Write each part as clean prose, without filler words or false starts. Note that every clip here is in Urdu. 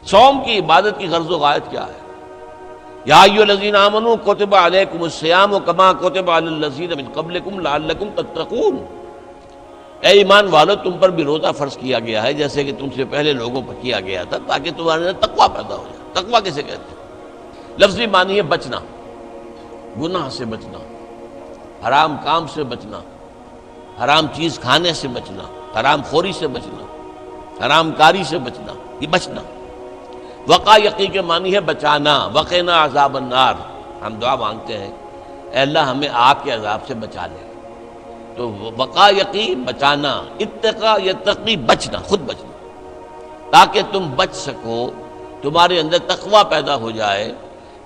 صوم کی عبادت کی غرض و غایت کیا ہے؟ یا ایھا الذین آمنوا کتب علیکم الصیام کما کتب علی الذین من قبلکم لعلکم تتقون، اے ایمان والو تم پر بھی روزہ فرض کیا گیا ہے جیسے کہ تم سے پہلے لوگوں پر کیا گیا تھا، تاکہ تمہارے اندر تقویٰ پیدا ہو جائے۔ تقویٰ کسے کہتے ہیں؟ لفظی معنی ہے بچنا، گناہ سے بچنا، حرام کام سے بچنا، حرام چیز کھانے سے بچنا، حرام خوری سے بچنا، حرام کاری سے بچنا، یہ بچنا۔ وقا یقی کے معنی ہے بچانا، وقنا عذاب النار، ہم دعا مانگتے ہیں اے اللہ ہمیں آگ کے عذاب سے بچا لے۔ تو وقا یقی بچانا، اتقا یتقی بچنا، خود بچنا، تاکہ تم بچ سکو، تمہارے اندر تقویٰ پیدا ہو جائے،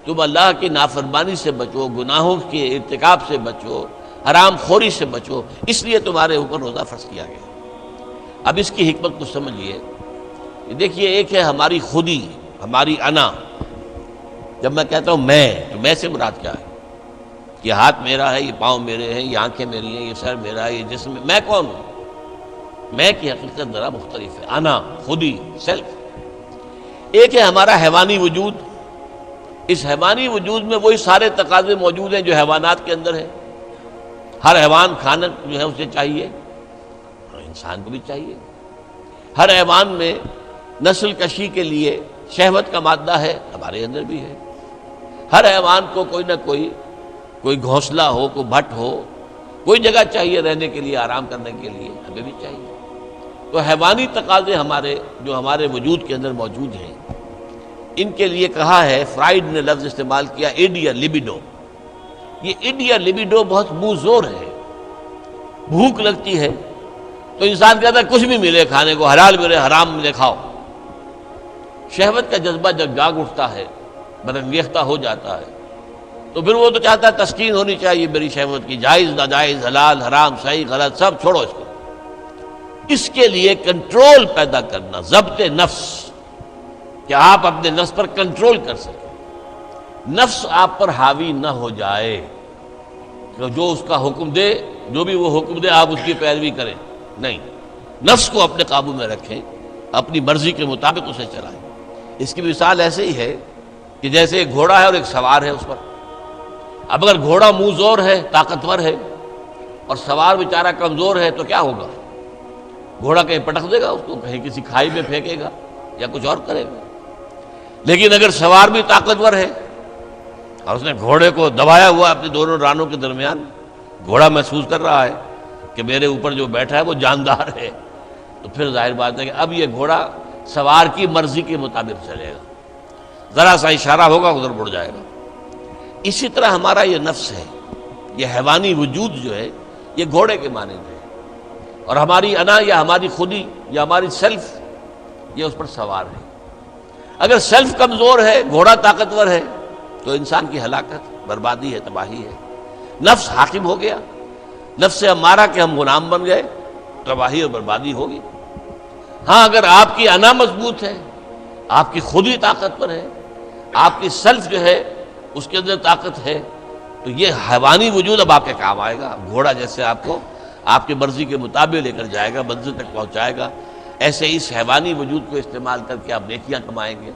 تم اللہ کی نافرمانی سے بچو، گناہوں کے ارتکاب سے بچو، حرام خوری سے بچو، اس لیے تمہارے اوپر روزہ فرض کیا گیا۔ اب اس کی حکمت کو سمجھیے۔ دیکھیے، ایک ہے ہماری خودی، ہماری انا۔ جب میں کہتا ہوں میں، تو میں سے مراد کیا ہے؟ یہ ہاتھ میرا ہے، یہ پاؤں میرے ہیں، یہ آنکھیں میری ہیں، یہ سر میرا ہے، یہ جسم، میں کون ہوں؟ میں کی حقیقت ذرا مختلف ہے، انا، خودی، سیلف۔ ایک ہے ہمارا حیوانی وجود، اس حیوانی وجود میں وہی سارے تقاضے موجود ہیں جو حیوانات کے اندر ہیں۔ ہر حیوان کھانا جو ہے اسے چاہیے، اور انسان کو بھی چاہیے۔ ہر حیوان میں نسل کشی کے لیے شہوت کا مادہ ہے، ہمارے اندر بھی ہے۔ ہر حیوان کو کوئی نہ کوئی گھونسلہ ہو، کوئی بھٹ ہو، کوئی جگہ چاہیے رہنے کے لیے، آرام کرنے کے لیے، ہمیں بھی چاہیے۔ تو حیوانی تقاضے جو ہمارے وجود کے اندر موجود ہیں، ان کے لیے کہا ہے، فرائڈ نے لفظ استعمال کیا ایڈیا لبیڈو۔ یہ ایڈیا لبیڈو بہت منہ زور ہے۔ بھوک لگتی ہے تو انسان کہتا ہے کچھ بھی ملے کھانے کو، حلال ملے حرام ملے کھاؤ۔ شہوت کا جذبہ جب جاگ اٹھتا ہے، برانگیختہ ہو جاتا ہے، تو پھر وہ تو چاہتا ہے تسکین ہونی چاہیے میری شہوت کی، جائز ناجائز، حلال حرام، صحیح غلط، سب چھوڑو اس کو۔ اس کے لیے کنٹرول پیدا کرنا، ضبط نفس، کہ آپ اپنے نفس پر کنٹرول کر سکیں، نفس آپ پر حاوی نہ ہو جائے، کہ جو اس کا حکم دے، جو بھی وہ حکم دے آپ اس کی پیروی کریں، نہیں، نفس کو اپنے قابو میں رکھیں، اپنی مرضی کے مطابق اسے چلائیں۔ اس کی مثال ایسے ہی ہے کہ جیسے ایک گھوڑا ہے اور ایک سوار ہے اس پر۔ اب اگر گھوڑا منہ زور ہے، طاقتور ہے، اور سوار بیچارہ کمزور ہے، تو کیا ہوگا؟ گھوڑا کہیں پٹک دے گا اس کو، کہیں کسی کھائی میں پھینکے گا یا کچھ اور کرے گا۔ لیکن اگر سوار بھی طاقتور ہے اور اس نے گھوڑے کو دبایا ہوا اپنے دونوں رانوں کے درمیان، گھوڑا محسوس کر رہا ہے کہ میرے اوپر جو بیٹھا ہے وہ جاندار ہے، تو پھر ظاہر بات ہے کہ اب یہ گھوڑا سوار کی مرضی کے مطابق چلے گا، ذرا سا اشارہ ہوگا ادھر مڑ جائے گا۔ اسی طرح ہمارا یہ نفس ہے، یہ حیوانی وجود جو ہے، یہ گھوڑے کے مانند ہے، اور ہماری انا یا ہماری خودی یا ہماری سیلف یہ اس پر سوار ہے۔ اگر سیلف کمزور ہے، گھوڑا طاقتور ہے، تو انسان کی ہلاکت، بربادی ہے، تباہی ہے۔ نفس حاکم ہو گیا، نفس سے ہمارا کہ ہم غلام بن گئے، تباہی اور بربادی ہوگی۔ ہاں اگر آپ کی انا مضبوط ہے، آپ کی خودی طاقتور ہے، آپ کی سیلف جو ہے اس کے اندر طاقت ہے، تو یہ حیوانی وجود اب آپ کے کام آئے گا۔ گھوڑا جیسے آپ کو آپ کی مرضی کے مطابق لے کر جائے گا، منزل تک پہنچائے گا، ایسے اس حیوانی وجود کو استعمال کر کے آپ نیکیاں کمائیں گے،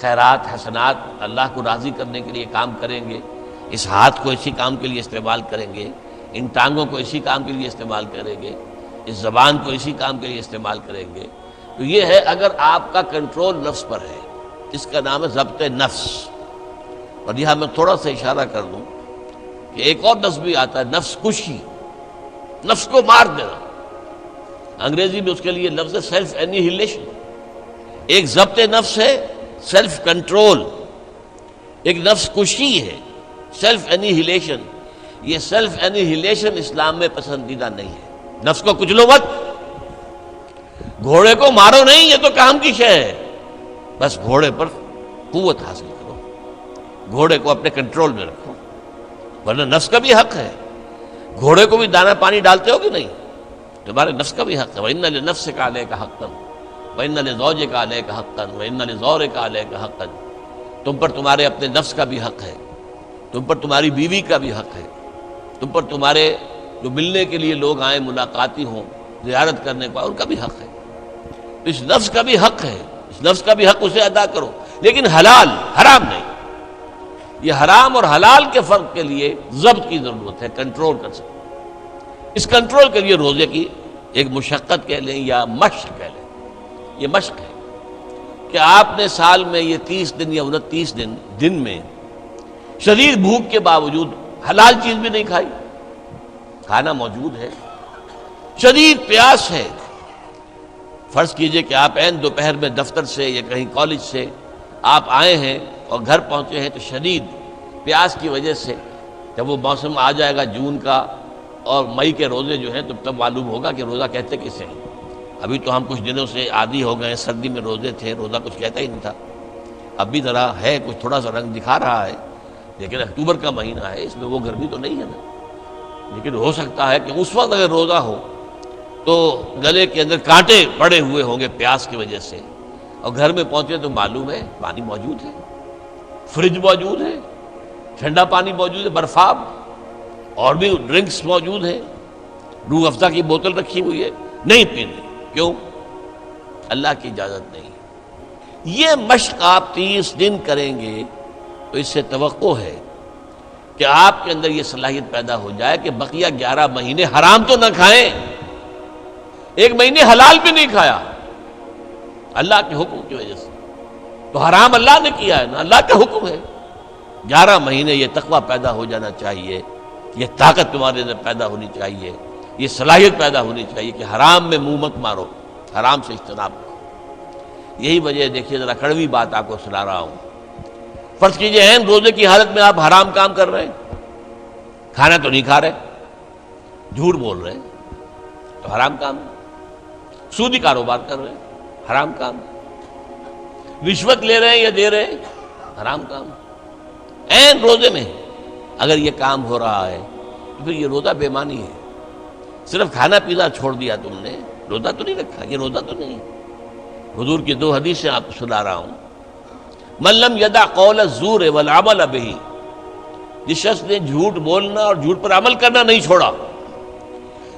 خیرات حسنات، اللہ کو راضی کرنے کے لیے کام کریں گے۔ اس ہاتھ کو اسی کام کے لیے استعمال کریں گے، ان ٹانگوں کو اسی کام کے لیے استعمال کریں گے، اس زبان کو اسی کام کے لیے استعمال کریں گے۔ تو یہ ہے اگر آپ کا کنٹرول نفس پر ہے، اس کا نام ہے ضبط نفس۔ اور یہاں میں تھوڑا سا اشارہ کر دوں کہ ایک اور نفس بھی آتا ہے، نفس کشی، نفس کو مار دینا۔ انگریزی میں اس کے لیے لفظ ہے سیلف اینیہیلیشن۔ ایک ضبط نفس ہے، سیلف کنٹرول، ایک نفس کشی ہے، سیلف اینیہیلیشن۔ یہ سیلف اینیہیلیشن اسلام میں پسندیدہ نہیں ہے۔ نفس کو کچلو مت، گھوڑے کو مارو نہیں، یہ تو کام کی شے ہے، بس گھوڑے پر قوت حاصل کرو، گھوڑے کو اپنے کنٹرول میں رکھو، ورنہ نفس کا بھی حق ہے۔ گھوڑے کو بھی دانا پانی ڈالتے ہو کہ نہیں؟ تمہارے نفس کا بھی حق ہے۔ وَإِنَّ لِنَفْسِكَ عَلَيْكَ حَقًّا وَإِنَّ لِزَوْجِكَ عَلَيْكَ حَقًّا وَإِنَّ لِزَوْرِكَ عَلَيْكَ حَقًّا۔ تم پر تمہارے اپنے نفس کا بھی حق ہے، تم پر تمہاری بیوی کا بھی حق ہے، تم پر تمہارے جو ملنے کے لیے لوگ آئیں، ملاقاتی ہوں، زیارت کرنے کو، ان کا بھی حق ہے۔ اس نفس کا بھی حق ہے، اس نفس کا بھی حق اسے ادا کرو، لیکن حلال، حرام نہیں۔ یہ حرام اور حلال کے فرق کے لیے ضبط کی ضرورت ہے، کنٹرول کر سکتے۔ اس کنٹرول کے لیے روزے کی ایک مشقت کہہ لیں یا مشق کہہ لیں، یہ مشق ہے کہ آپ نے سال میں یہ 30 دن یا 29 دن میں شدید بھوک کے باوجود حلال چیز بھی نہیں کھائی، کھانا موجود ہے، شدید پیاس ہے۔ فرض کیجئے کہ آپ عین دوپہر میں دفتر سے یا کہیں کالج سے آپ آئے ہیں اور گھر پہنچے ہیں تو شدید پیاس کی وجہ سے، جب وہ موسم آ جائے گا جون کا اور مئی کے روزے جو ہیں تب معلوم ہوگا کہ روزہ کہتے کسے ہیں۔ ابھی تو ہم کچھ دنوں سے عادی ہو گئے، سردی میں روزے تھے، روزہ کچھ کہتا ہی نہیں تھا۔ اب بھی ذرا ہے، کچھ تھوڑا سا رنگ دکھا رہا ہے، لیکن اکتوبر کا مہینہ ہے، اس میں وہ گرمی تو نہیں ہے نا۔ لیکن ہو سکتا ہے کہ اس وقت اگر روزہ ہو تو گلے کے اندر کانٹے پڑے ہوئے ہوں گے پیاس کی وجہ سے، اور گھر میں پہنچے تو معلوم ہے پانی موجود ہے، فریج موجود ہے، ٹھنڈا پانی موجود ہے، برفاب اور بھی ڈرنکس موجود ہیں، روح افزا کی بوتل رکھی ہوئی ہے، نہیں پینی۔ کیوں؟ اللہ کی اجازت نہیں۔ یہ مشق آپ 30 دن کریں گے تو اس سے توقع ہے کہ آپ کے اندر یہ صلاحیت پیدا ہو جائے کہ بقیہ 11 مہینے حرام تو نہ کھائیں، ایک مہینے حلال بھی نہیں کھایا اللہ کے حکم کی وجہ سے، تو حرام اللہ نے کیا ہے نا، اللہ کا حکم ہے۔ 11 مہینے یہ تقویٰ پیدا ہو جانا چاہیے، یہ طاقت تمہارے اندر پیدا ہونی چاہیے، یہ صلاحیت پیدا ہونی چاہیے کہ حرام میں منہ مت مارو، حرام سے اجتناب کرو۔ یہی وجہ ہے، دیکھیے ذرا کڑوی بات آپ کو سنا رہا ہوں۔ فرض کیجئے ہیں روزے کی حالت میں آپ حرام کام کر رہے ہیں، کھانا تو نہیں کھا رہے، جھوٹ بول رہے ہیں تو حرام کام ہے، سودی کاروبار کر رہے ہیں، حرام کام ہے، رشوت لے رہے ہیں یا دے رہے ہیں، حرام کام ہے۔ عین روزے میں اگر یہ کام ہو رہا ہے تو پھر یہ روزہ بے معنی ہے۔ صرف کھانا پینا چھوڑ دیا تم نے، روزہ تو نہیں رکھا، یہ روزہ تو نہیں۔ حضور کی 2 حدیثیں آپ کو سنا رہا ہوں۔ من لم یدع قول الزور والعمل به، جس شخص نے جھوٹ بولنا اور جھوٹ پر عمل کرنا نہیں چھوڑا،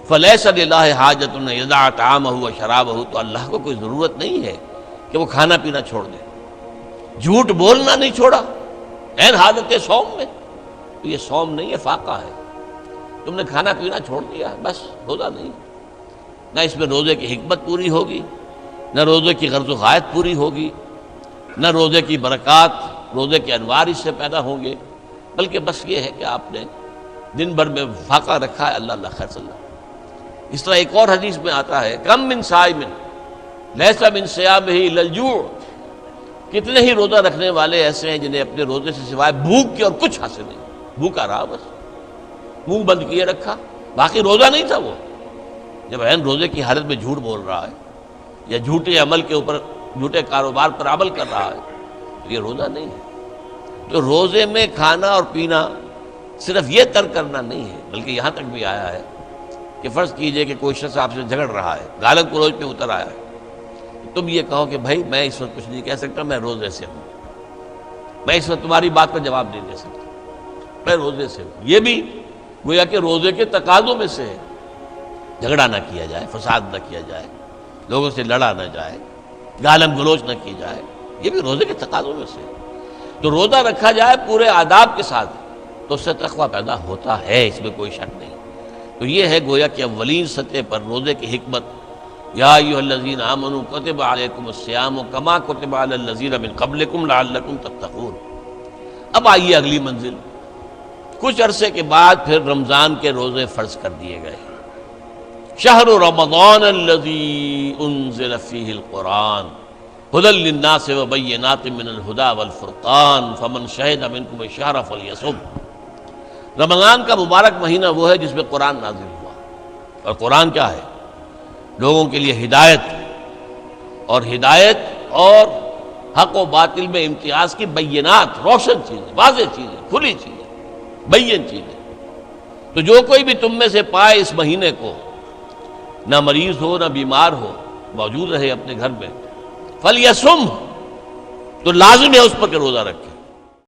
فلیس للہ حاجۃ ان یدع طعامہ وشرابہ، تو اللہ کو کوئی ضرورت نہیں ہے کہ وہ کھانا پینا چھوڑ دے۔ جھوٹ بولنا نہیں چھوڑا عین حالت صوم میں، تو یہ صوم نہیں ہے، فاقہ ہے۔ تم نے کھانا پینا چھوڑ دیا ہے، بس روزہ نہیں۔ نہ اس میں روزے کی حکمت پوری ہوگی، نہ روزے کی غرض و غایت پوری ہوگی، نہ روزے کی برکات، روزے کے انوار اس سے پیدا ہوں گے، بلکہ بس یہ ہے کہ آپ نے دن بھر میں فاقہ رکھا ہے، اللہ خیر صلی اللہ۔ اس طرح ایک اور حدیث میں آتا ہے، کم من صائم لیس من صیامہ الا الجوع، کتنے ہی روزہ رکھنے والے ایسے ہیں جنہیں اپنے روزے سے سوائے بھوک کے اور کچھ حاصل نہیں، بھوکا رہا، بس منہ بند کیے رکھا، باقی روزہ نہیں تھا۔ وہ جب عین روزے کی حالت میں جھوٹ بول رہا ہے یا جھوٹے عمل کے اوپر، جھوٹے کاروبار پر عمل کر رہا ہے تو یہ روزہ نہیں ہے۔ تو روزے میں کھانا اور پینا صرف یہ ترک کرنا نہیں ہے، بلکہ یہاں تک بھی آیا ہے کہ فرض کیجئے کہ کوئی شخص آپ سے جھگڑ رہا ہے، گالن گلوچ پہ اتر آیا ہے، تم یہ کہو کہ بھائی میں اس وقت کچھ نہیں کہہ سکتا، میں روزے سے ہوں، میں اس وقت تمہاری بات کا جواب نہیں دے سکتا، میں روزے سے ہوں۔ یہ بھی گویا کہ روزے کے تقاضوں میں سے ہے، جھگڑا نہ کیا جائے، فساد نہ کیا جائے، لوگوں سے لڑا نہ جائے، گالم گلوچ نہ کی جائے، یہ بھی روزے کے تقاضوں میں سے ہے۔ تو روزہ رکھا جائے پورے آداب کے ساتھ تو اس سے تقویٰ پیدا ہوتا ہے، اس میں کوئی شک نہیں۔ تو یہ ہے گویا کہ اولین سطح پر روزے کی حکمت، یا ایھا الذین آمنوا کتب علیکم الصیام کما کتب علی الذین من قبلکم لعلکم تتقون۔ اب آئیے اگلی منزل، کچھ عرصے کے بعد پھر رمضان کے روزے فرض کر دیے گئے۔ شہر رمضان الذی انزل فیہ القرآن ھدی للناس وبینات من الھدی والفرقان فمن شہد منکم الشہر فلیصم۔ رمضان کا مبارک مہینہ وہ ہے جس میں قرآن نازل ہوا، اور قرآن کیا ہے؟ لوگوں کے لیے ہدایت، اور ہدایت اور حق و باطل میں امتیاز کی بینات، روشن چیزیں، واضح چیزیں، کھلی چیزیں، بین چیزیں۔ تو جو کوئی بھی تم میں سے پائے اس مہینے کو، نہ مریض ہو نہ بیمار ہو، موجود رہے اپنے گھر میں، فلیصم، تو لازم ہے اس پر کہ روزہ رکھے۔